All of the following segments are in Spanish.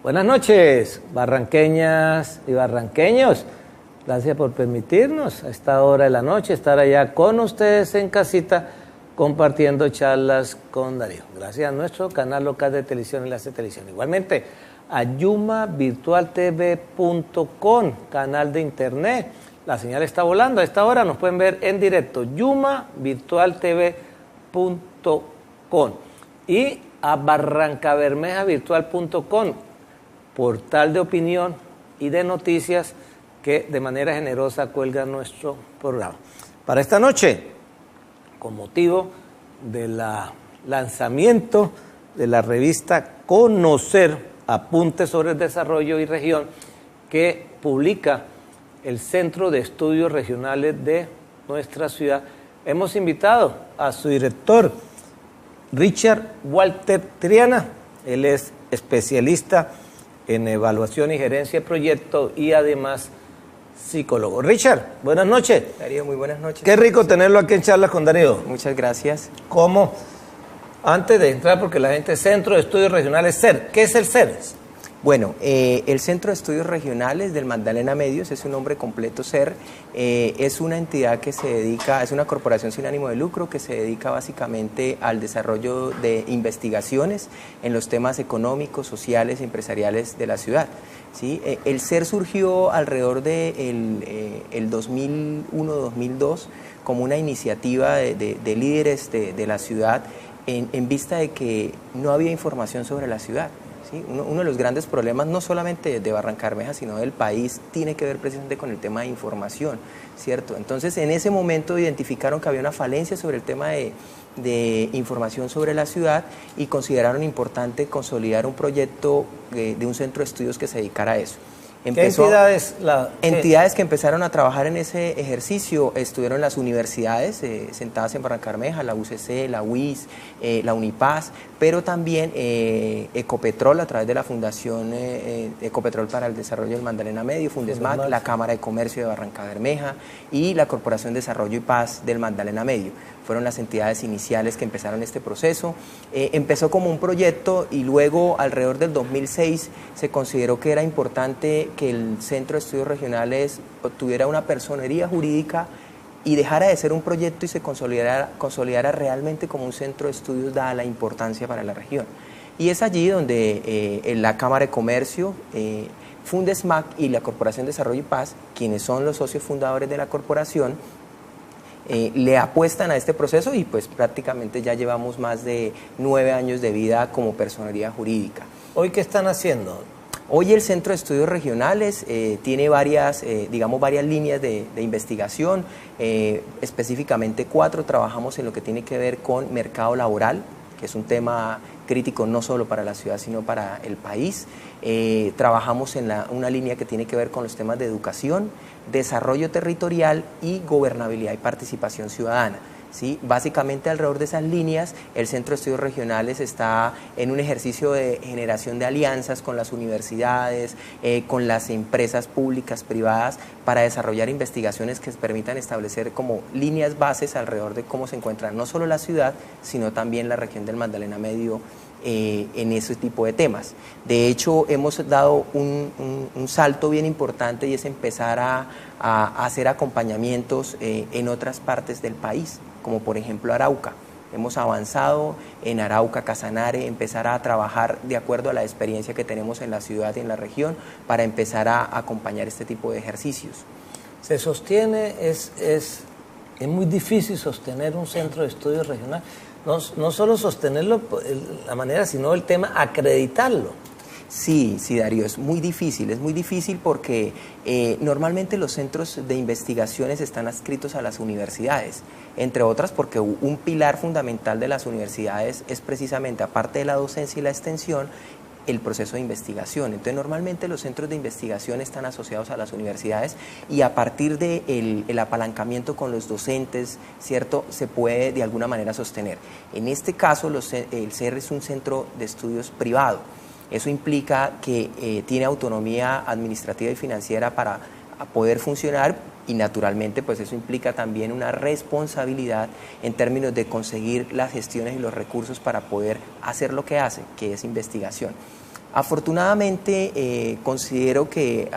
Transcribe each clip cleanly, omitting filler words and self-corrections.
Buenas noches, barranqueñas y barranqueños. Gracias por permitirnos a esta hora de la noche estar allá con ustedes en casita compartiendo charlas con Darío. Gracias a nuestro canal local de televisión, Enlace Televisión. Igualmente a yumavirtualtv.com, canal de internet. La señal está volando. A esta hora nos pueden ver en directo, yumavirtualtv.com, y a barrancabermejavirtual.com, portal de opinión y de noticias que de manera generosa cuelga nuestro programa. Para esta noche, con motivo del lanzamiento de la revista Conocer, apuntes sobre el desarrollo y región, que publica el Centro de Estudios Regionales de nuestra ciudad, hemos invitado a su director, Richard Walter Triana. Él es especialista en evaluación y gerencia de proyectos y además psicólogo. Richard, buenas noches. Darío, muy buenas noches. Qué rico tenerlo aquí en Charlas con Darío. Muchas gracias. ¿Cómo? Antes de entrar, porque la gente, Centro de Estudios Regionales CER. ¿Qué es el CER? Bueno, el Centro de Estudios Regionales del Magdalena Medio, ese es su nombre completo, CER, es una entidad que se dedica, es una corporación sin ánimo de lucro que se dedica básicamente al desarrollo de investigaciones en los temas económicos, sociales y empresariales de la ciudad. ¿Sí? El CER surgió alrededor de el 2001-2002 como una iniciativa de líderes de la ciudad en vista de que no había información sobre la ciudad. ¿Sí? Uno de los grandes problemas, no solamente de Barrancabermeja, sino del país, tiene que ver precisamente con el tema de información, ¿cierto? Entonces, en ese momento identificaron que había una falencia sobre el tema de información sobre la ciudad y consideraron importante consolidar un proyecto de un centro de estudios que se dedicara a eso. ¿Qué entidades? Entidades que empezaron a trabajar en ese ejercicio estuvieron las universidades sentadas en Barrancabermeja, la UCC, la UIS, la Unipaz, pero también Ecopetrol a través de la Fundación Ecopetrol para el Desarrollo del Magdalena Medio, Fundesmac, la Cámara de Comercio de Barrancabermeja y la Corporación de Desarrollo y Paz del Magdalena Medio. Fueron las entidades iniciales que empezaron este proceso. Empezó como un proyecto y luego alrededor del 2006 se consideró que era importante que el Centro de Estudios Regionales obtuviera una personería jurídica y dejara de ser un proyecto y se consolidara realmente como un centro de estudios dada la importancia para la región. Y es allí donde la Cámara de Comercio, Fundesmac y la Corporación de Desarrollo y Paz, quienes son los socios fundadores de la corporación, le apuestan a este proceso y pues prácticamente ya llevamos más de 9 años de vida como personería jurídica. ¿Hoy qué están haciendo? Hoy el Centro de Estudios Regionales tiene varias líneas de investigación, específicamente 4. Trabajamos en lo que tiene que ver con mercado laboral, que es un tema crítico no solo para la ciudad, sino para el país. Trabajamos en una línea que tiene que ver con los temas de educación, desarrollo territorial y gobernabilidad y participación ciudadana. ¿Sí? Básicamente alrededor de esas líneas el Centro de Estudios Regionales está en un ejercicio de generación de alianzas con las universidades, con las empresas públicas, privadas, para desarrollar investigaciones que permitan establecer como líneas bases alrededor de cómo se encuentra no solo la ciudad, sino también la región del Magdalena Medio en ese tipo de temas. De hecho, hemos dado un salto bien importante y es empezar a hacer acompañamientos en otras partes del país, como por ejemplo Arauca. Hemos avanzado en Arauca, Casanare, empezar a trabajar de acuerdo a la experiencia que tenemos en la ciudad y en la región para empezar a acompañar este tipo de ejercicios. Se sostiene, es muy difícil sostener un centro de estudios regional, no solo sostenerlo la manera, sino el tema acreditarlo. Sí, Darío, es muy difícil porque normalmente los centros de investigaciones están adscritos a las universidades, entre otras porque un pilar fundamental de las universidades es precisamente, aparte de la docencia y la extensión, el proceso de investigación. Entonces, normalmente los centros de investigación están asociados a las universidades y a partir del apalancamiento con los docentes, ¿cierto?, se puede de alguna manera sostener. En este caso, el CER es un centro de estudios privado. Eso implica que tiene autonomía administrativa y financiera para poder funcionar, y naturalmente pues eso implica también una responsabilidad en términos de conseguir las gestiones y los recursos para poder hacer lo que hace, que es investigación. Afortunadamente considero que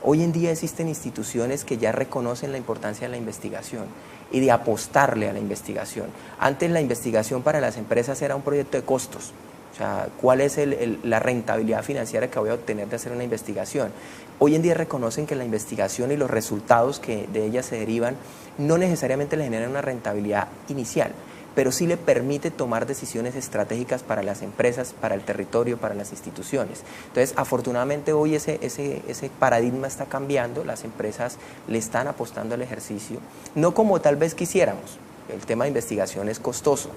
hoy en día existen instituciones que ya reconocen la importancia de la investigación y de apostarle a la investigación. Antes la investigación para las empresas era un proyecto de costos. O sea, ¿cuál es la rentabilidad financiera que voy a obtener de hacer una investigación? Hoy en día reconocen que la investigación y los resultados que de ella se derivan no necesariamente le generan una rentabilidad inicial, pero sí le permite tomar decisiones estratégicas para las empresas, para el territorio, para las instituciones. Entonces, afortunadamente hoy ese paradigma está cambiando, las empresas le están apostando al ejercicio, no como tal vez quisiéramos. El tema de investigación es costoso.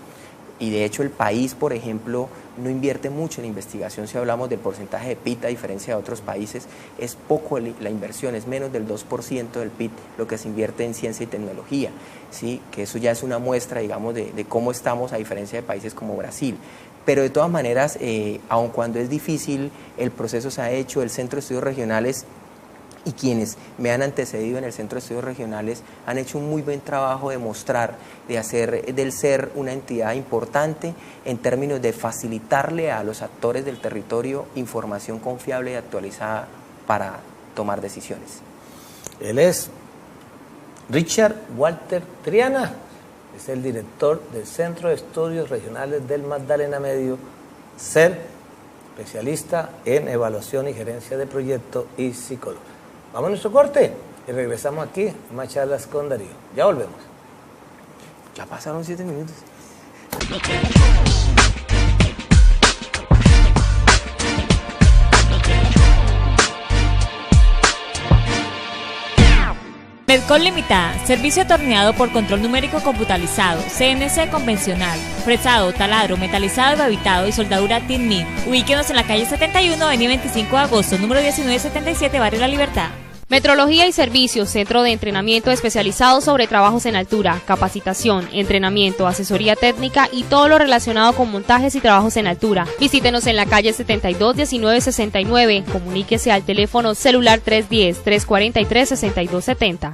Y de hecho el país, por ejemplo, no invierte mucho en investigación. Si hablamos del porcentaje de PIB, a diferencia de otros países, es poco la inversión, es menos del 2% del PIB lo que se invierte en ciencia y tecnología, ¿sí? Que eso ya es una muestra, digamos, de cómo estamos a diferencia de países como Brasil. Pero de todas maneras, aun cuando es difícil, el proceso se ha hecho, el Centro de Estudios Regionales y quienes me han antecedido en el Centro de Estudios Regionales han hecho un muy buen trabajo de mostrar, de hacer del SER una entidad importante en términos de facilitarle a los actores del territorio información confiable y actualizada para tomar decisiones. Él es Richard Walter Triana, es el director del Centro de Estudios Regionales del Magdalena Medio, SER, especialista en evaluación y gerencia de proyectos y psicólogo. Vamos a nuestro corte y regresamos aquí a más charlas con Darío. Ya volvemos. Ya pasaron 7 minutos. Medcol Limitada, servicio atornillado por control numérico computarizado, CNC convencional, fresado, taladro, metalizado y babitado y soldadura TIN-MIG. Ubíquenos en la calle 71, avenida 25 de agosto, número 1977, Barrio La Libertad. Metrología y Servicios, centro de entrenamiento especializado sobre trabajos en altura, capacitación, entrenamiento, asesoría técnica y todo lo relacionado con montajes y trabajos en altura. Visítenos en la calle 72 1969. Comuníquese al teléfono celular 310-343-6270.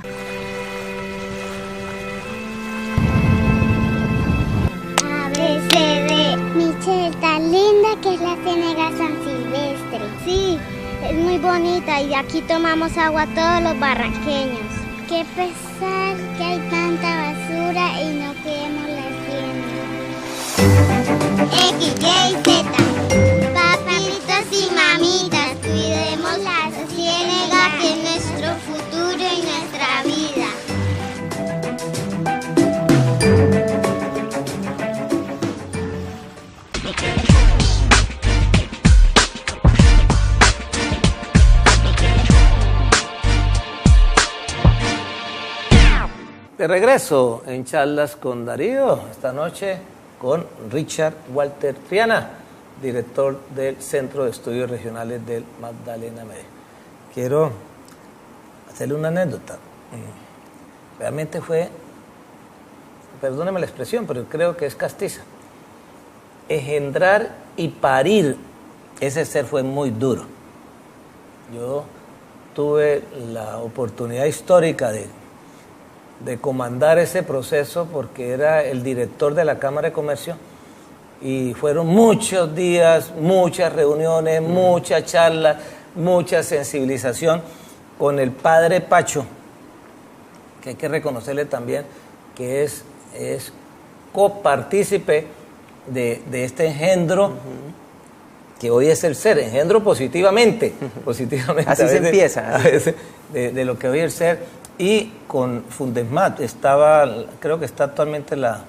ABCD. Michelle, tan linda que es la Ciénega San Silvestre. Sí. Es muy bonita y de aquí tomamos agua todos los barranqueños. Qué pesar que hay tanta basura y no queremos la Ciénega. X, Y, Z. Papitos y mamitas, cuidemos la Ciénega, que es nuestro futuro y nuestra vida. De regreso en charlas con Darío, esta noche con Richard Walter Triana, director del Centro de Estudios Regionales del Magdalena Medio. Quiero hacerle una anécdota. Realmente fue, perdóneme la expresión, pero creo que es castiza. Engendrar y parir ese ser fue muy duro. Yo tuve la oportunidad histórica de comandar ese proceso porque era el director de la Cámara de Comercio y fueron muchos días, muchas reuniones, muchas charlas, mucha sensibilización con el padre Pacho, que hay que reconocerle también que es copartícipe de este engendro que hoy es el SER, engendro positivamente. Así se empieza. A veces, de lo que hoy es el SER. Y con Fundesmat, creo que está actualmente la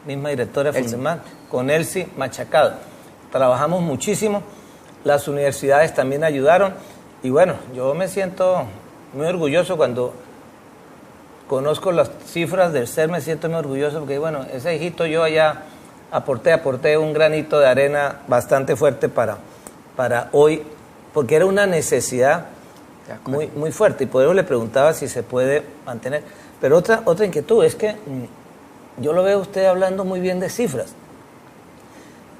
misma directora de Fundesmat, con Elsie Machacado. Trabajamos muchísimo, las universidades también ayudaron, y bueno, yo me siento muy orgulloso cuando conozco las cifras del SER, me siento muy orgulloso, porque bueno, ese hijito yo allá aporté un granito de arena bastante fuerte para hoy, porque era una necesidad muy fuerte, y por eso le preguntaba si se puede mantener. Pero otra inquietud es que yo lo veo a usted hablando muy bien de cifras,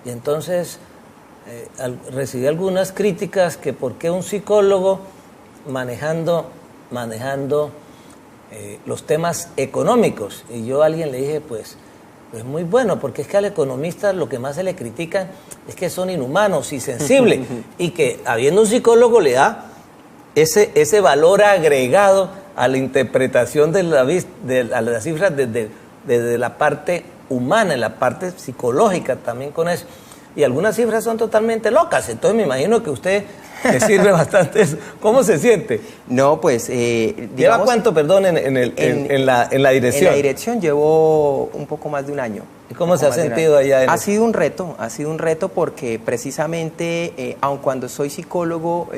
y entonces recibí algunas críticas que por qué un psicólogo manejando los temas económicos. Y yo a alguien le dije, pues muy bueno, porque es que al economista lo que más se le critica es que son inhumanos y sensibles, y que habiendo un psicólogo le da ese valor agregado a la interpretación de a las cifras desde la parte humana, en la parte psicológica también con eso. Y algunas cifras son totalmente locas, entonces me imagino que usted le sirve bastante eso. ¿Cómo se siente? No, pues... ¿Lleva cuánto, perdón, en la dirección? En la dirección llevo un poco más de un año. ¿Y cómo se ha sentido allá? Ha sido un reto porque precisamente, aun cuando soy psicólogo,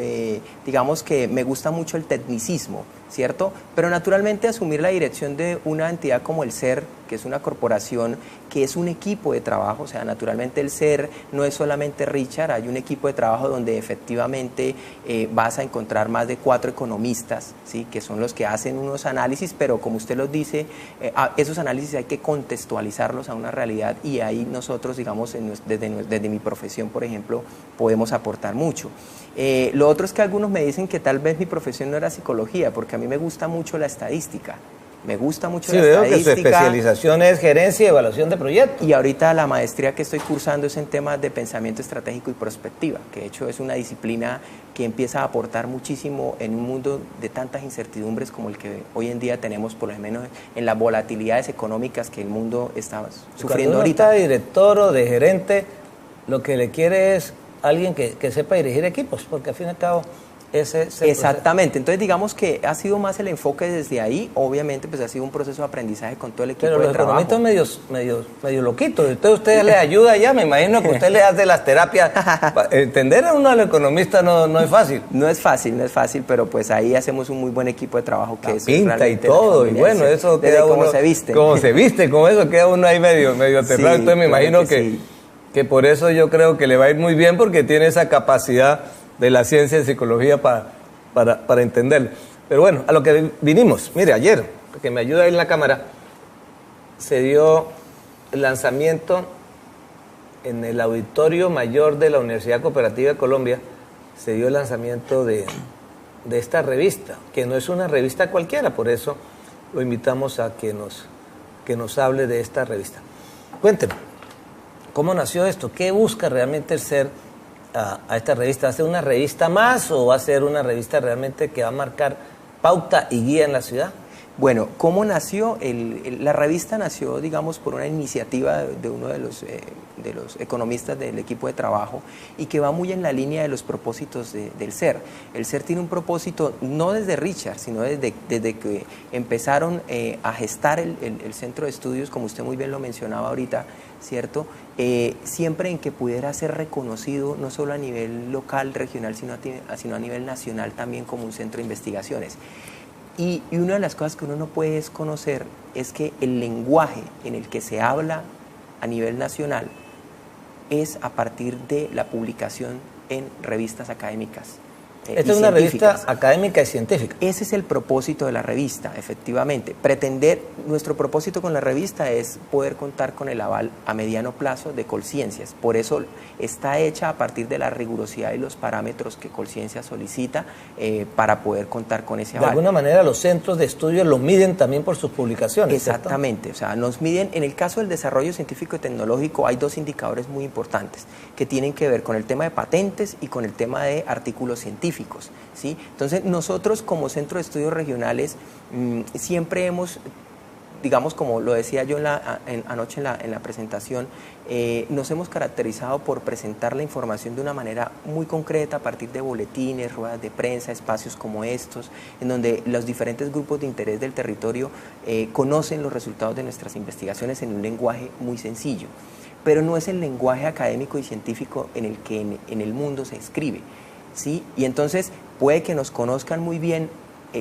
digamos que me gusta mucho el tecnicismo, ¿cierto? Pero naturalmente asumir la dirección de una entidad como el SER, que es una corporación, que es un equipo de trabajo, o sea, naturalmente el SER no es solamente Richard, hay un equipo de trabajo donde efectivamente vas a encontrar más de 4 economistas, ¿sí? Que son los que hacen unos análisis, pero como usted los dice, esos análisis hay que contextualizarlos a una realidad, y ahí nosotros, digamos, desde mi profesión, por ejemplo, podemos aportar mucho. Lo otro es que algunos me dicen que tal vez mi profesión no era psicología, porque a mí me gusta mucho la estadística. Me gusta mucho la estadística. Sí, veo que su especialización es gerencia y evaluación de proyectos. Y ahorita la maestría que estoy cursando es en temas de pensamiento estratégico y prospectiva, que de hecho es una disciplina que empieza a aportar muchísimo en un mundo de tantas incertidumbres como el que hoy en día tenemos, por lo menos en las volatilidades económicas que el mundo está sufriendo ahorita. Cuando uno está de director o de gerente, lo que le quiere es alguien que sepa dirigir equipos, porque al fin y al cabo ese es el exactamente. Entonces digamos que ha sido más el enfoque desde ahí. Obviamente pues ha sido un proceso de aprendizaje con todo el equipo de trabajo. Pero los economistas medio loquitos. Entonces usted le ayuda ya, me imagino que usted le hace las terapias. Entender a uno al economista no es fácil. No es fácil, pero pues ahí hacemos un muy buen equipo de trabajo que es pinta y todo, y bueno, eso queda uno... Cómo se viste. Como se viste, con eso queda uno ahí medio aterrado. Sí, entonces me imagino que por eso yo creo que le va a ir muy bien, porque tiene esa capacidad de la ciencia de psicología para entenderlo. Pero bueno, a lo que vinimos. Mire, ayer, que me ayuda ahí en la cámara, se dio el lanzamiento en el Auditorio Mayor de la Universidad Cooperativa de Colombia, se dio el lanzamiento de esta revista, que no es una revista cualquiera, por eso lo invitamos a que nos hable de esta revista. Cuénteme, ¿cómo nació esto? ¿Qué busca realmente el SER a esta revista? ¿Va a ser una revista más o va a ser una revista realmente que va a marcar pauta y guía en la ciudad? Bueno, ¿cómo nació? La revista nació, digamos, por una iniciativa de uno de los economistas del equipo de trabajo, y que va muy en la línea de los propósitos del SER. El SER tiene un propósito, no desde Richard, sino desde que empezaron a gestar el centro de estudios, como usted muy bien lo mencionaba ahorita, ¿cierto? Siempre en que pudiera ser reconocido no solo a nivel local, regional, sino a nivel nacional también como un centro de investigaciones. Y una de las cosas que uno no puede desconocer es que el lenguaje en el que se habla a nivel nacional es a partir de la publicación en revistas académicas. Esta es una revista académica y científica. Ese es el propósito de la revista, efectivamente. Nuestro propósito con la revista es poder contar con el aval a mediano plazo de Colciencias. Por eso está hecha a partir de la rigurosidad y los parámetros que Colciencias solicita para poder contar con ese aval. De alguna manera los centros de estudio lo miden también por sus publicaciones. Exactamente, ¿cierto? O sea, nos miden, en el caso del desarrollo científico y tecnológico hay 2 indicadores muy importantes que tienen que ver con el tema de patentes y con el tema de artículos científicos. ¿Sí? Entonces nosotros como Centro de Estudios Regionales siempre hemos, digamos, como lo decía yo anoche en la presentación, nos hemos caracterizado por presentar la información de una manera muy concreta a partir de boletines, ruedas de prensa, espacios como estos, en donde los diferentes grupos de interés del territorio conocen los resultados de nuestras investigaciones en un lenguaje muy sencillo. Pero no es el lenguaje académico y científico en el que en el mundo se escribe. ¿Sí? Y entonces puede que nos conozcan muy bien,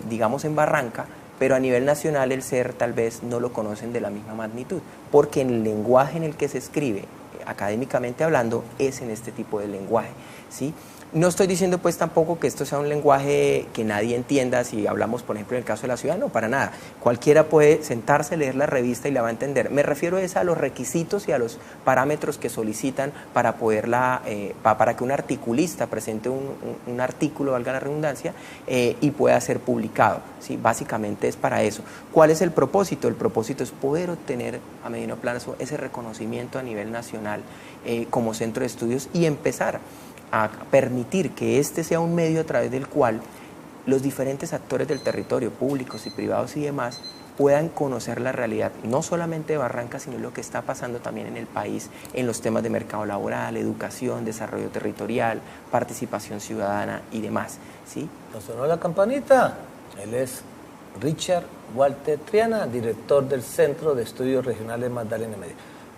digamos en Barranca, pero a nivel nacional el SER tal vez no lo conocen de la misma magnitud, porque el lenguaje en el que se escribe, académicamente hablando, es en este tipo de lenguaje, ¿sí? No estoy diciendo pues tampoco que esto sea un lenguaje que nadie entienda si hablamos, por ejemplo, en el caso de la ciudad, no, para nada. Cualquiera puede sentarse, leer la revista y la va a entender. Me refiero a los requisitos y a los parámetros que solicitan para poderla, para que un articulista presente un artículo, valga la redundancia, y pueda ser publicado, ¿sí? Básicamente es para eso. ¿Cuál es el propósito? El propósito es poder obtener a mediano plazo ese reconocimiento a nivel nacional como centro de estudios y empezar a permitir que este sea un medio a través del cual los diferentes actores del territorio, públicos y privados y demás, puedan conocer la realidad, no solamente de Barranca, sino lo que está pasando también en el país en los temas de mercado laboral, educación, desarrollo territorial, participación ciudadana y demás, ¿sí? ¿Nos sonó la campanita? Él es Richard Walter Triana, director del Centro de Estudios Regionales Magdalena Medio.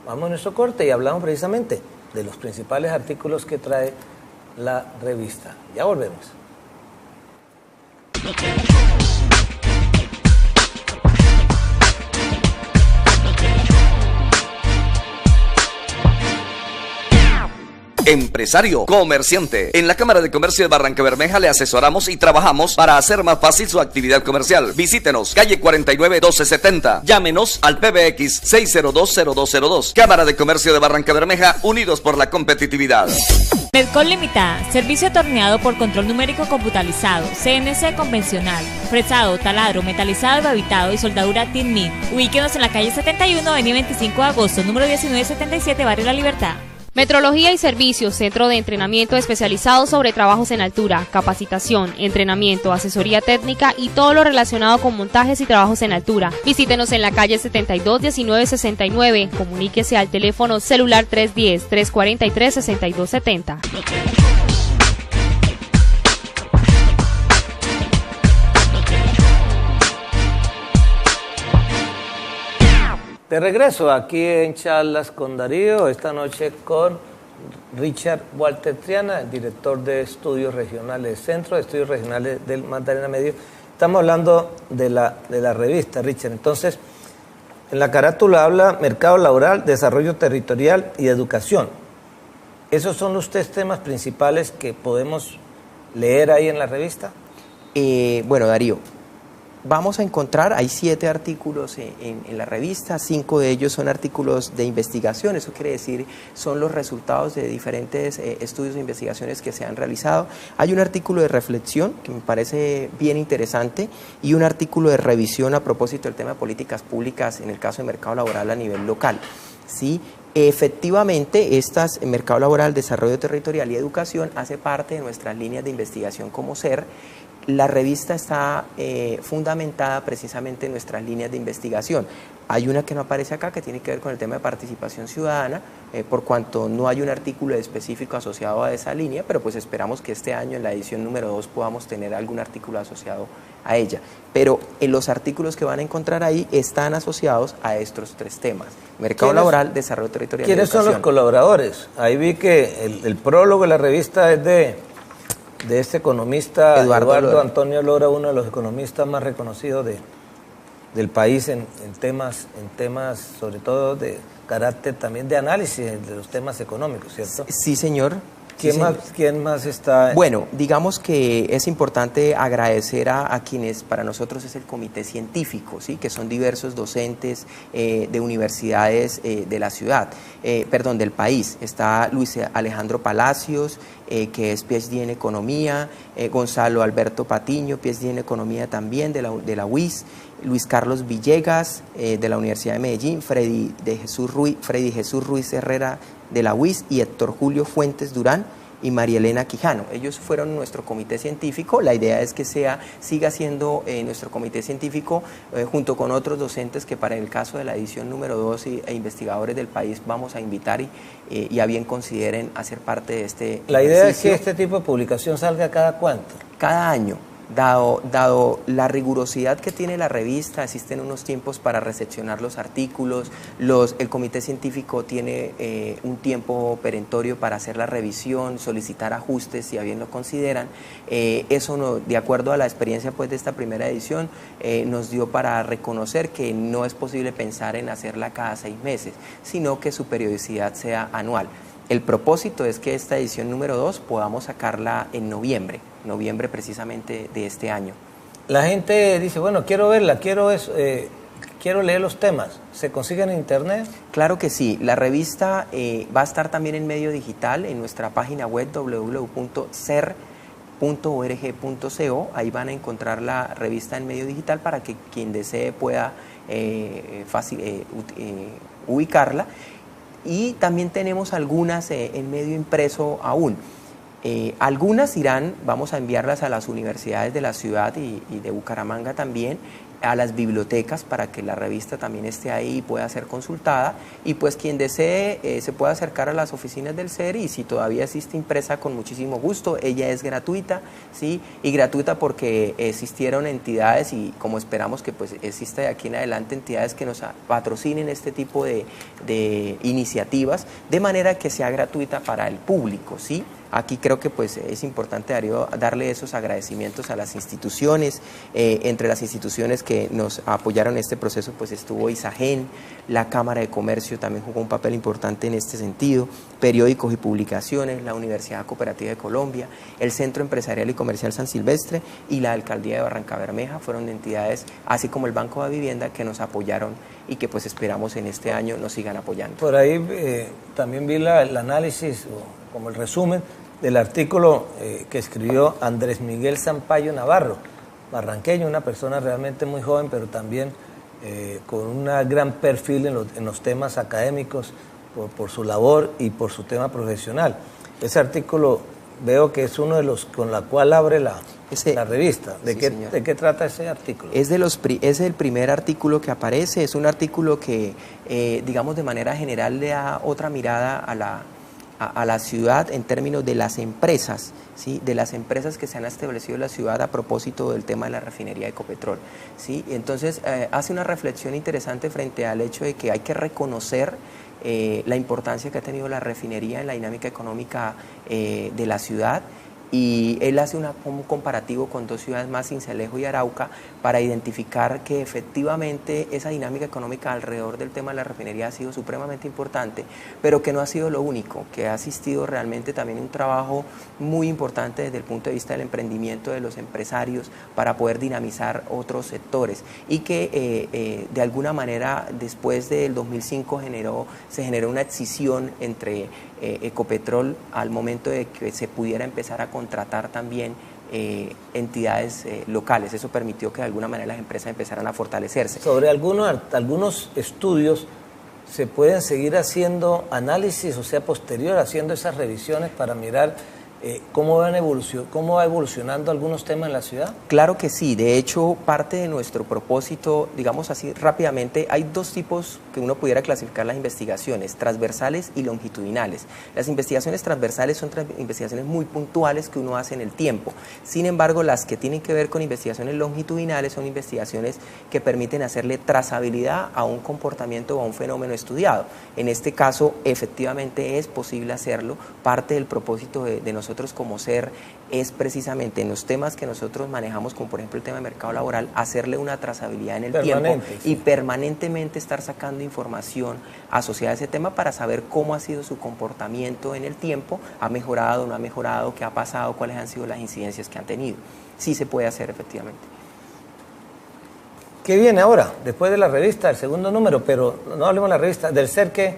Vamos a nuestro corte y hablamos precisamente de los principales artículos que trae la revista. Ya volvemos. Empresario, comerciante. En la Cámara de Comercio de Barrancabermeja le asesoramos y trabajamos para hacer más fácil su actividad comercial. Visítenos, calle 49 1270. Llámenos al PBX 6020202. Cámara de Comercio de Barrancabermeja, unidos por la competitividad. Medcol Limitada, servicio atorneado por control numérico computarizado, CNC convencional, fresado, taladro, metalizado y babitado y soldadura Tin-Min. Ubíquenos en la calle 71, avenida 25 de agosto, número 1977, Barrio La Libertad. Metrología y Servicios, centro de entrenamiento especializado sobre trabajos en altura, capacitación, entrenamiento, asesoría técnica y todo lo relacionado con montajes y trabajos en altura. Visítenos en la calle 72 1969. Comuníquese al teléfono celular 310-343-6270. De regreso aquí en Charlas con Darío, esta noche con Richard Walter Triana, director de Estudios Regionales, Centro de Estudios Regionales del Magdalena Medio. Estamos hablando de la revista, Richard. Entonces, en la carátula habla mercado laboral, desarrollo territorial y educación. ¿Esos son los tres temas principales que podemos leer ahí en la revista? Bueno, Darío, vamos a encontrar, hay 7 artículos en la revista, 5 de ellos son artículos de investigación, eso quiere decir son los resultados de diferentes estudios e investigaciones que se han realizado. Hay un artículo de reflexión que me parece bien interesante y un artículo de revisión a propósito del tema de políticas públicas en el caso de mercado laboral a nivel local, ¿sí? Efectivamente, estas, mercado laboral, desarrollo territorial y educación hace parte de nuestras líneas de investigación como SER. La revista está fundamentada precisamente en nuestras líneas de investigación. Hay una que no aparece acá que tiene que ver con el tema de participación ciudadana, por cuanto no hay un artículo específico asociado a esa línea, pero pues esperamos que este año en la edición número 2 podamos tener algún artículo asociado a ella. Pero en los artículos que van a encontrar ahí están asociados a estos 3 temas: mercado laboral, desarrollo territorial y educación. ¿Quiénes son los colaboradores? Ahí vi que el prólogo de la revista es de este economista Eduardo Antonio Lora, uno de los economistas más reconocidos del país en temas sobre todo de carácter también de análisis de los temas económicos, ¿cierto? Sí, señor. ¿Quién más está? Bueno, digamos que es importante agradecer a quienes para nosotros es el comité científico, ¿sí? Que son diversos docentes de universidades de la ciudad, del país. Está Luis Alejandro Palacios, que es PhD en Economía, Gonzalo Alberto Patiño, PhD en Economía también de la UIS, Luis Carlos Villegas, de la Universidad de Medellín, Freddy Jesús Ruiz Herrera, de la UIS, y Héctor Julio Fuentes Durán y María Elena Quijano. Ellos fueron nuestro comité científico. La idea es que siga siendo nuestro comité científico junto con otros docentes que para el caso de la edición número 2 e investigadores del país vamos a invitar y a bien consideren hacer parte de este ejercicio. La idea es que este tipo de publicación salga cada ¿cuánto? Cada año. Dado la rigurosidad que tiene la revista, existen unos tiempos para recepcionar los artículos, el comité científico tiene un tiempo perentorio para hacer la revisión, solicitar ajustes si a bien lo consideran. Eso, de acuerdo a la experiencia pues, de esta primera edición, nos dio para reconocer que no es posible pensar en hacerla cada 6 meses, sino que su periodicidad sea anual. El propósito es que esta edición número 2 podamos sacarla en noviembre precisamente de este año. La gente dice, bueno, quiero verla, quiero leer los temas. ¿Se consiguen en internet? Claro que sí. La revista va a estar también en medio digital en nuestra página web www.ser.org.co. Ahí van a encontrar la revista en medio digital para que quien desee pueda ubicarla. Y también tenemos algunas en medio impreso aún. Algunas vamos a enviarlas a las universidades de la ciudad y de Bucaramanga también, a las bibliotecas para que la revista también esté ahí y pueda ser consultada, y pues quien desee se puede acercar a las oficinas del SER, y si todavía existe impresa, con muchísimo gusto. Ella es gratuita, ¿sí? Y gratuita porque existieron entidades, y como esperamos que pues exista de aquí en adelante entidades que nos patrocinen este tipo de iniciativas, de manera que sea gratuita para el público, ¿sí? Aquí creo que pues es importante, Darío, darle esos agradecimientos a las instituciones. Entre las instituciones que nos apoyaron en este proceso pues estuvo ISAGEN, la Cámara de Comercio también jugó un papel importante en este sentido, periódicos y publicaciones, la Universidad Cooperativa de Colombia, el Centro Empresarial y Comercial San Silvestre y la Alcaldía de Barrancabermeja fueron entidades, así como el Banco de Vivienda, que nos apoyaron y que pues esperamos en este año nos sigan apoyando. Por ahí también vi el análisis, o como el resumen, del artículo que escribió Andrés Miguel Sampaio Navarro, barranqueño, una persona realmente muy joven, pero también con un gran perfil en los temas académicos, por su labor y por su tema profesional. Ese artículo veo que es uno de los con la cual abre la revista. ¿De qué trata ese artículo? Es el primer artículo que aparece, es un artículo que, digamos, de manera general le da otra mirada a la ciudad en términos de las empresas, ¿sí? De las empresas que se han establecido en la ciudad a propósito del tema de la refinería de Ecopetrol, ¿sí? Entonces hace una reflexión interesante frente al hecho de que hay que reconocer la importancia que ha tenido la refinería en la dinámica económica de la ciudad, y él hace un comparativo con dos ciudades más, Sincelejo y Arauca, para identificar que efectivamente esa dinámica económica alrededor del tema de la refinería ha sido supremamente importante, pero que no ha sido lo único, que ha asistido realmente también un trabajo muy importante desde el punto de vista del emprendimiento de los empresarios para poder dinamizar otros sectores, y que de alguna manera después del 2005 se generó una escisión entre Ecopetrol al momento de que se pudiera empezar a contratar también entidades locales. Eso permitió que de alguna manera las empresas empezaran a fortalecerse. Sobre algunos estudios se pueden seguir haciendo análisis, o sea, posterior, haciendo esas revisiones para mirar cómo va evolucionando algunos temas en la ciudad. Claro que sí. De hecho, parte de nuestro propósito, digamos así rápidamente, hay dos tipos que uno pudiera clasificar las investigaciones: transversales y longitudinales. Las investigaciones transversales son investigaciones muy puntuales que uno hace en el tiempo. Sin embargo, las que tienen que ver con investigaciones longitudinales son investigaciones que permiten hacerle trazabilidad a un comportamiento o a un fenómeno estudiado. En este caso, efectivamente es posible hacerlo. Parte del propósito de nosotros como SER es precisamente en los temas que nosotros manejamos, como por ejemplo el tema de mercado laboral, hacerle una trazabilidad en el tiempo, sí, y permanentemente estar sacando información asociada a ese tema para saber cómo ha sido su comportamiento en el tiempo, ha mejorado, no ha mejorado, qué ha pasado, cuáles han sido las incidencias que han tenido. Sí se puede hacer efectivamente. ¿Qué viene ahora? Después de la revista, el segundo número, pero no hablemos de la revista, del SER, ¿qué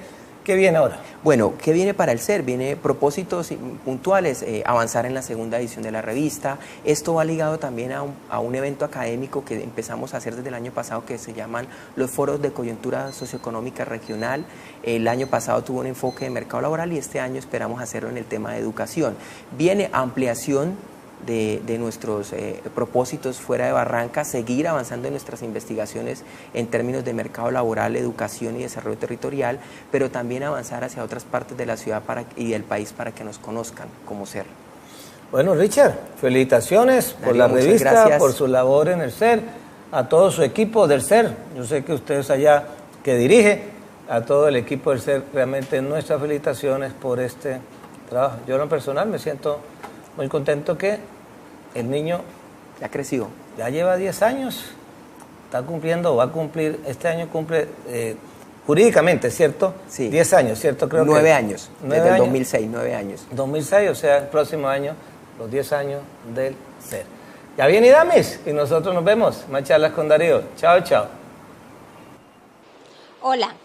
viene ahora? Bueno, ¿qué viene para el SER? Viene propósitos puntuales, avanzar en la segunda edición de la revista. Esto va ligado también a un evento académico que empezamos a hacer desde el año pasado, que se llaman los foros de coyuntura socioeconómica regional. El año pasado tuvo un enfoque de mercado laboral y este año esperamos hacerlo en el tema de educación. Viene ampliación de nuestros propósitos fuera de Barranca, seguir avanzando en nuestras investigaciones en términos de mercado laboral, educación y desarrollo territorial, pero también avanzar hacia otras partes de la ciudad y del país para que nos conozcan como SER. Bueno, Richard, felicitaciones por la revista, gracias por su labor en el SER, a todo su equipo del SER. Yo sé que usted es allá que dirige, a todo el equipo del SER, realmente nuestras felicitaciones por este trabajo. Yo en lo personal me siento muy contento que el niño ya creció, ya lleva 10 años, está cumpliendo, va a cumplir, este año cumple jurídicamente, ¿cierto? Sí. 10 años, ¿cierto? Creo 9 que años, 9 desde el años. 2006, 9 años. 2006, o sea, el próximo año, los 10 años del ser. Ya viene Idamis y nosotros nos vemos. Más charlas con Darío. Chao, chao. Hola.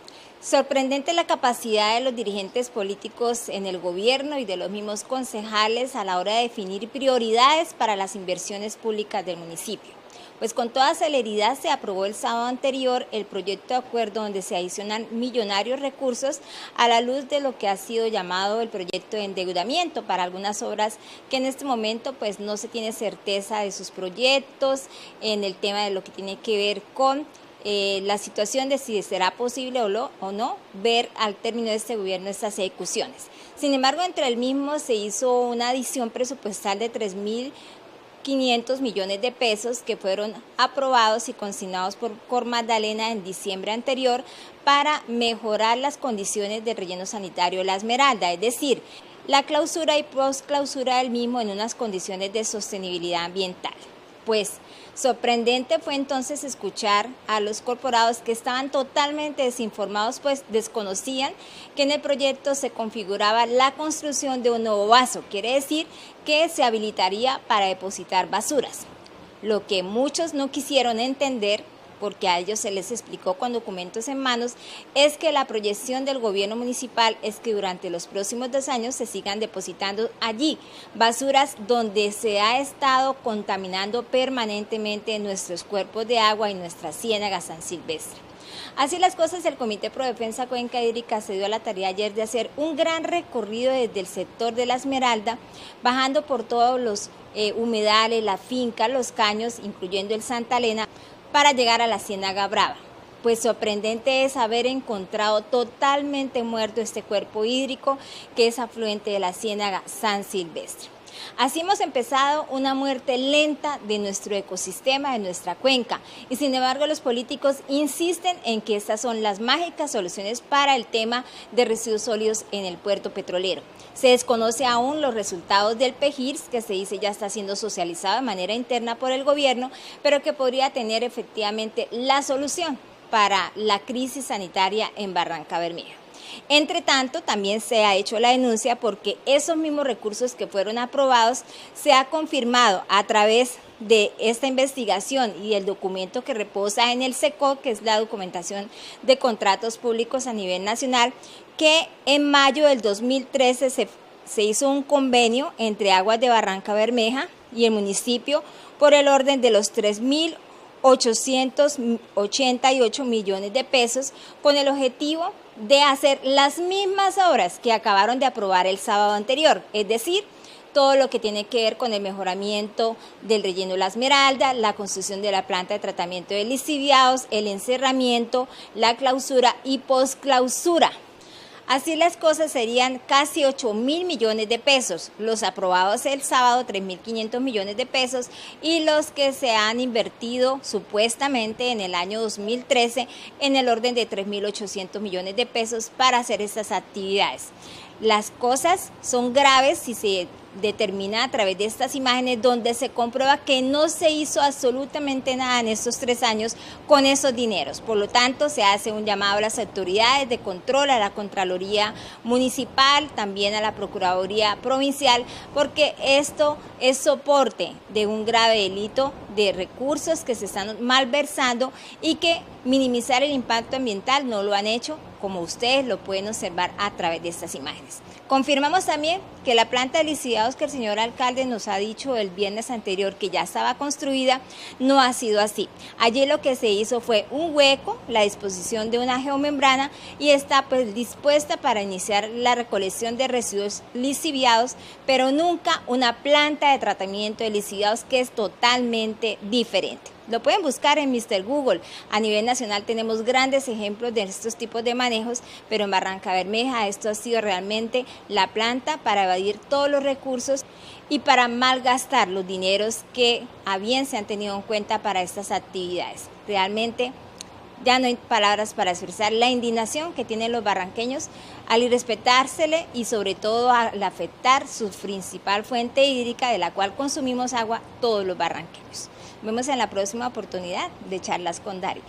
Sorprendente la capacidad de los dirigentes políticos en el gobierno y de los mismos concejales a la hora de definir prioridades para las inversiones públicas del municipio. Pues con toda celeridad se aprobó el sábado anterior el proyecto de acuerdo donde se adicionan millonarios recursos a la luz de lo que ha sido llamado el proyecto de endeudamiento para algunas obras que en este momento pues no se tiene certeza de sus proyectos en el tema de lo que tiene que ver con la situación de si será posible o no ver al término de este gobierno estas ejecuciones. Sin embargo, entre el mismo se hizo una adición presupuestal de 3.500 millones de pesos que fueron aprobados y consignados por Magdalena en diciembre anterior para mejorar las condiciones del relleno sanitario La Esmeralda, es decir, la clausura y posclausura del mismo en unas condiciones de sostenibilidad ambiental. Pues sorprendente fue entonces escuchar a los corporados que estaban totalmente desinformados, pues desconocían que en el proyecto se configuraba la construcción de un nuevo vaso, quiere decir que se habilitaría para depositar basuras. Lo que muchos no quisieron entender, porque a ellos se les explicó con documentos en manos, es que la proyección del gobierno municipal es que durante los próximos 2 años se sigan depositando allí basuras donde se ha estado contaminando permanentemente nuestros cuerpos de agua y nuestra ciénaga San Silvestre. Así las cosas, el Comité Pro Defensa Cuenca Hídrica se dio a la tarea ayer de hacer un gran recorrido desde el sector de La Esmeralda, bajando por todos los humedales, la finca, los caños, incluyendo el Santa Elena, para llegar a la Ciénaga Brava. Pues sorprendente es haber encontrado totalmente muerto este cuerpo hídrico que es afluente de la Ciénaga San Silvestre. Así hemos empezado una muerte lenta de nuestro ecosistema, de nuestra cuenca, y sin embargo los políticos insisten en que estas son las mágicas soluciones para el tema de residuos sólidos en el puerto petrolero. Se desconoce aún los resultados del PEGIRS, que se dice ya está siendo socializado de manera interna por el gobierno, pero que podría tener efectivamente la solución para la crisis sanitaria en Barrancabermeja. Entre tanto, también se ha hecho la denuncia porque esos mismos recursos que fueron aprobados se ha confirmado a través de esta investigación y el documento que reposa en el SECO, que es la documentación de contratos públicos a nivel nacional, que en mayo del 2013 se hizo un convenio entre Aguas de Barrancabermeja y el municipio por el orden de los 3.888 millones de pesos con el objetivo de hacer las mismas obras que acabaron de aprobar el sábado anterior, es decir, todo lo que tiene que ver con el mejoramiento del relleno La Esmeralda, la construcción de la planta de tratamiento de lixiviados, el encerramiento, la clausura y posclausura. Así las cosas serían casi 8.000 millones de pesos, los aprobados el sábado 3.500 millones de pesos y los que se han invertido supuestamente en el año 2013 en el orden de 3.800 millones de pesos para hacer estas actividades. Las cosas son graves si se determina a través de estas imágenes donde se comprueba que no se hizo absolutamente nada en estos 3 años con esos dineros. Por lo tanto, se hace un llamado a las autoridades de control, a la Contraloría Municipal, también a la Procuraduría Provincial, porque esto es soporte de un grave delito de recursos que se están malversando y que minimizar el impacto ambiental no lo han hecho, como ustedes lo pueden observar a través de estas imágenes. Confirmamos también que la planta de lixiviados que el señor alcalde nos ha dicho el viernes anterior que ya estaba construida, no ha sido así. Allí lo que se hizo fue un hueco, la disposición de una geomembrana y está pues dispuesta para iniciar la recolección de residuos lixiviados, pero nunca una planta de tratamiento de lixiviados, que es totalmente diferente. Lo pueden buscar en Mr. Google. A nivel nacional tenemos grandes ejemplos de estos tipos de manejos, pero en Barrancabermeja esto ha sido realmente la planta para evadir todos los recursos y para malgastar los dineros que a bien se han tenido en cuenta para estas actividades. Realmente ya no hay palabras para expresar la indignación que tienen los barranqueños al irrespetársele y sobre todo al afectar su principal fuente hídrica de la cual consumimos agua todos los barranqueños. Nos vemos en la próxima oportunidad de Charlas con Darío.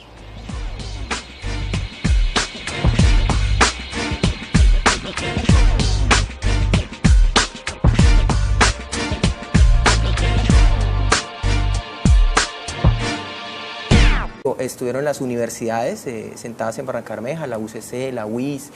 Estuvieron las universidades sentadas en Barrancabermeja, la UCC, la UIS,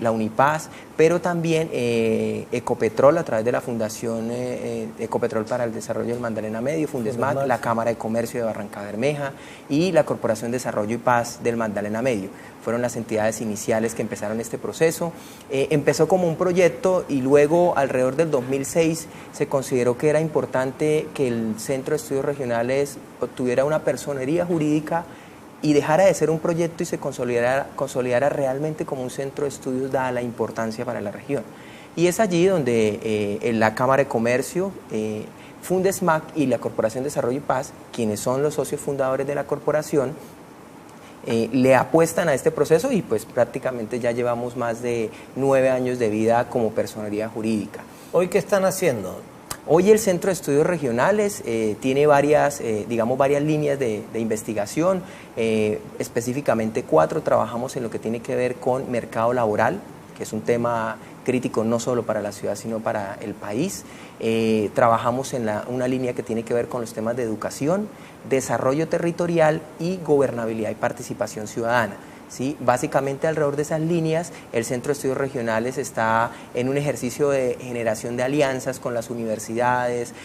la Unipaz, pero también Ecopetrol a través de la Fundación Ecopetrol para el Desarrollo del Magdalena Medio, Fundesmat, la Cámara de Comercio de Barrancabermeja y la Corporación de Desarrollo y Paz del Magdalena Medio. Fueron las entidades iniciales que empezaron este proceso. Empezó como un proyecto y luego alrededor del 2006 se consideró que era importante que el Centro de Estudios Regionales obtuviera una personería jurídica y dejara de ser un proyecto y se consolidara realmente como un centro de estudios dada la importancia para la región. Y es allí donde la Cámara de Comercio, Fundesmac y la Corporación de Desarrollo y Paz, quienes son los socios fundadores de la corporación, le apuestan a este proceso y pues prácticamente ya llevamos más de 9 años de vida como personería jurídica. ¿Hoy qué están haciendo? Hoy el Centro de Estudios Regionales tiene varias líneas de investigación, específicamente 4. Trabajamos en lo que tiene que ver con mercado laboral, que es un tema crítico no solo para la ciudad, sino para el país. Trabajamos en una línea que tiene que ver con los temas de educación, desarrollo territorial y gobernabilidad y participación ciudadana. ¿Sí? Básicamente alrededor de esas líneas el Centro de Estudios Regionales está en un ejercicio de generación de alianzas con las universidades,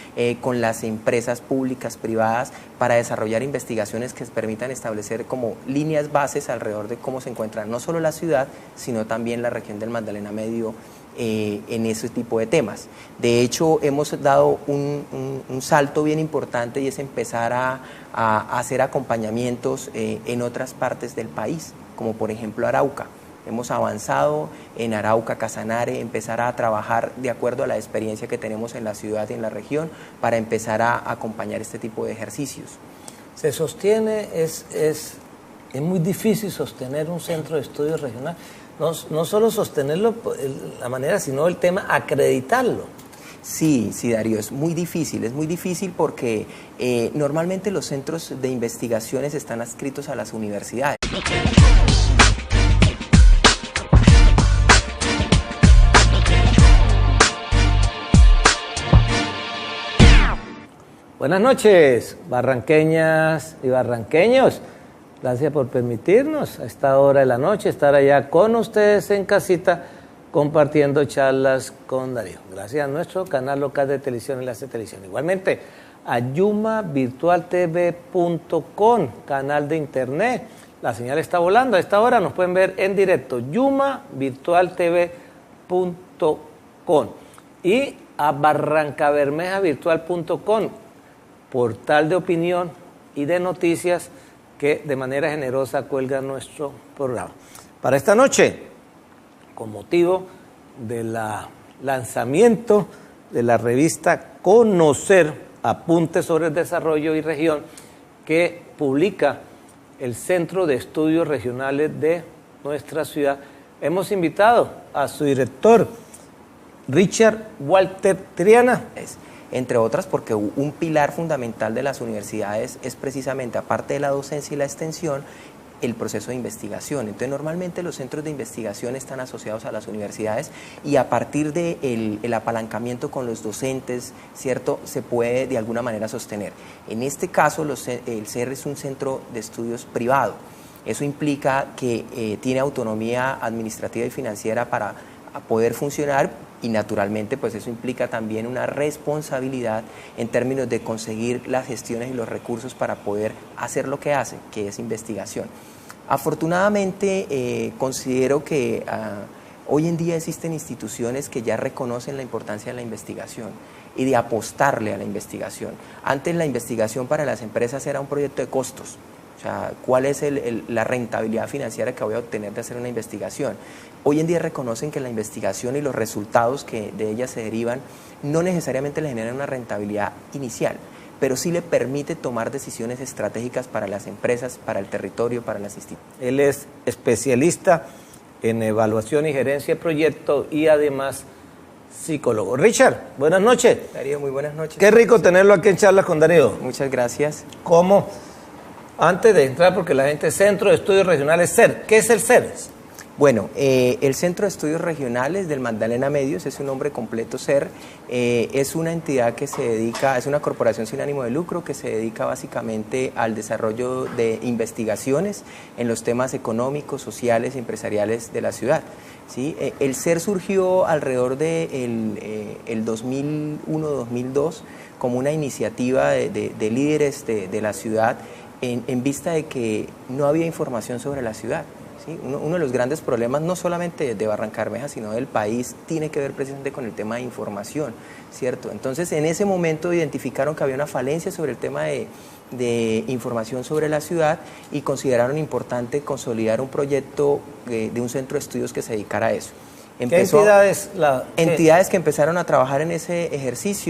con las empresas públicas, privadas, para desarrollar investigaciones que permitan establecer como líneas bases alrededor de cómo se encuentra no solo la ciudad, sino también la región del Magdalena Medio en ese tipo de temas. De hecho, hemos dado un salto bien importante y es empezar a hacer acompañamientos en otras partes del país, como por ejemplo Arauca. Hemos avanzado en Arauca, Casanare, empezar a trabajar de acuerdo a la experiencia que tenemos en la ciudad y en la región para empezar a acompañar este tipo de ejercicios. Se sostiene, es muy difícil sostener un centro de estudios regional, no solo sostenerlo la manera, sino el tema acreditarlo. Sí, Darío, es muy difícil porque normalmente los centros de investigaciones están adscritos a las universidades. Buenas noches, barranqueñas y barranqueños. Gracias por permitirnos a esta hora de la noche estar allá con ustedes en casita compartiendo charlas con Darío. Gracias a nuestro canal local de televisión, Enlace Televisión. Igualmente a yumavirtualtv.com, canal de internet. La señal está volando. A esta hora nos pueden ver en directo, yumavirtualtv.com y a barrancabermejavirtual.com, portal de opinión y de noticias que de manera generosa cuelga nuestro programa. Para esta noche, con motivo del lanzamiento de la revista Conocer, Apuntes sobre el Desarrollo y Región, que publica el Centro de Estudios Regionales de nuestra ciudad, hemos invitado a su director, Richard Walter Triana. Entre otras porque un pilar fundamental de las universidades es precisamente, aparte de la docencia y la extensión, el proceso de investigación. Entonces, normalmente los centros de investigación están asociados a las universidades y a partir del apalancamiento con los docentes, ¿cierto?, se puede de alguna manera sostener. En este caso, el CER es un centro de estudios privado. Eso implica que tiene autonomía administrativa y financiera para poder funcionar y naturalmente pues eso implica también una responsabilidad en términos de conseguir las gestiones y los recursos para poder hacer lo que hace, que es investigación. Afortunadamente considero que hoy en día existen instituciones que ya reconocen la importancia de la investigación y de apostarle a la investigación. Antes la investigación para las empresas era un proyecto de costos. O sea, ¿cuál es la rentabilidad financiera que voy a obtener de hacer una investigación? Hoy en día reconocen que la investigación y los resultados que de ella se derivan no necesariamente le generan una rentabilidad inicial, pero sí le permite tomar decisiones estratégicas para las empresas, para el territorio, para las instituciones. Él es especialista en evaluación y gerencia de proyectos y además psicólogo. Richard, buenas noches. Darío, muy buenas noches. Qué rico tenerlo aquí en Charlas con Darío. Muchas gracias. ¿Cómo? Antes de entrar, porque la gente, Centro de Estudios Regionales, CER. ¿Qué es el CER? Bueno, el Centro de Estudios Regionales del Magdalena Medios, es su nombre completo SER, es una entidad que se dedica, es una corporación sin ánimo de lucro que se dedica básicamente al desarrollo de investigaciones en los temas económicos, sociales y empresariales de la ciudad. ¿Sí? El SER surgió alrededor de el 2001-2002 como una iniciativa de líderes de la ciudad en vista de que no había información sobre la ciudad. ¿Sí? Uno de los grandes problemas, no solamente de Barrancabermeja, sino del país, tiene que ver precisamente con el tema de información, ¿cierto? Entonces, en ese momento identificaron que había una falencia sobre el tema de información sobre la ciudad y consideraron importante consolidar un proyecto de un centro de estudios que se dedicara a eso. ¿Qué entidades? Entidades que empezaron a trabajar en ese ejercicio.